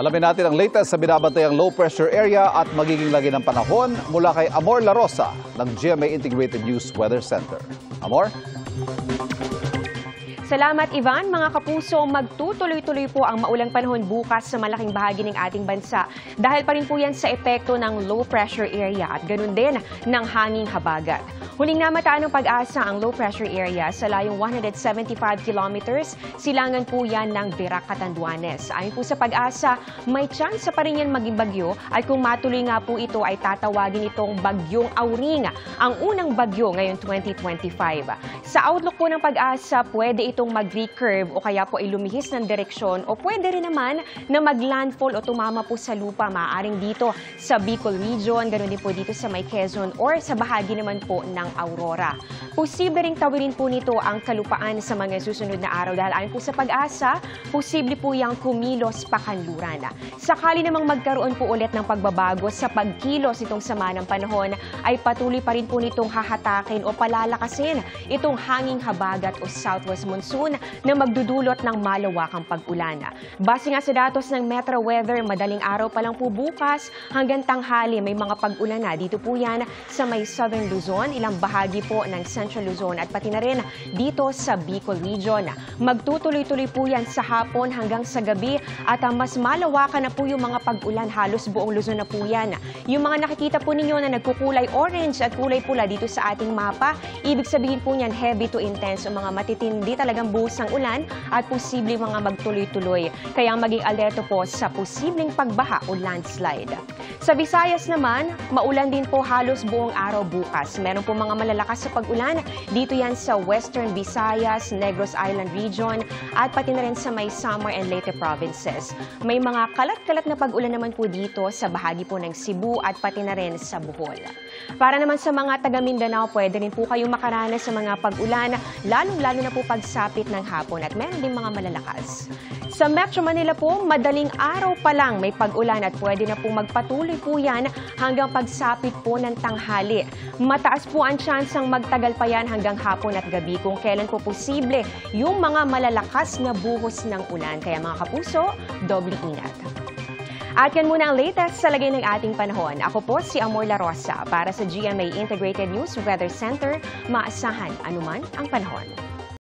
Alamin natin ang latest sa binabantayan low pressure area at magiging lagi ng panahon mula kay Amor La Rosa ng GMA Integrated News Weather Center. Amor? Salamat, Ivan. Mga kapuso, magtutuloy-tuloy po ang maulang panahon bukas sa malaking bahagi ng ating bansa. Dahil pa rin po yan sa epekto ng low pressure area at ganun din ng hanging habagat. Huling namataan ng Pag-asa ang low pressure area sa layong 175 kilometers, silangan po yan ng Virac, Catanduanes. Ayon po sa Pag-asa, may tsansa pa rin yan maging bagyo at kung matuloy nga po ito ay tatawagin itong Bagyong Auring, ang unang bagyo ngayong 2025. Sa outlook po ng Pag-asa, pwede itong mag-recurve o kaya po ay lumihis ng direksyon o pwede rin naman na mag-landfall o tumama po sa lupa, maaaring dito sa Bicol region, ganoon din po dito sa may Quezon or sa bahagi naman po ng Aurora. Posible ring tawirin po nito ang kalupaan sa mga susunod na araw dahil ayon po sa Pag-asa, posible po yang kumilos pa kanluran. Sakali namang magkaroon po ulit ng pagbabago sa pagkilos itong sama ng panahon, ay patuloy pa rin po nitong hahatakin o palalakasin itong hanging habagat o southwest monsoon na magdudulot ng malawakang pag-ulan. Base nga sa datos ng Metro Weather, madaling araw pa lang po bukas hanggang tanghali may mga pag-ulan na. Dito po yan sa may Southern Luzon, ilang bahagi po ng Central Luzon at pati na rin dito sa Bicol region. Magtutuloy-tuloy po yan sa hapon hanggang sa gabi at mas malawakan na po yung mga pag-ulan, halos buong Luzon na po yan. Yung mga nakikita po ninyo na nagkukulay orange at kulay pula dito sa ating mapa, ibig sabihin po niyan heavy to intense o mga matitindi talagang buhos ng ulan at posible mga magtuloy-tuloy. Kaya maging alerto po sa posibleng pagbaha o landslide. Sa Visayas naman, maulan din po halos buong araw bukas. Meron po mga malalakas sa pag-ulan. Dito yan sa Western Visayas, Negros Island region at pati na rin sa may Samar and Leyte provinces. May mga kalat-kalat na pag-ulan naman po dito sa bahagi po ng Cebu at pati na rin sa Bohol. Para naman sa mga taga Mindanao, pwede rin po kayong makaranas sa mga pag-ulan, lalong-lalo na po pagsapit ng hapon at meron din mga malalakas. Sa Metro Manila po, madaling araw pa lang may pag-ulan at pwede na po magpatuloy po yan hanggang pagsapit po ng tanghali. Mataas po ang tsansang magtagal pa yan hanggang hapon at gabi kung kailan po posible yung mga malalakas na buhos ng ulan. Kaya mga kapuso, doble ingat. At yan muna ang latest sa lagay ng ating panahon. Ako po si Amor La Rosa para sa GMA Integrated News Weather Center. Maasahan anuman ang panahon.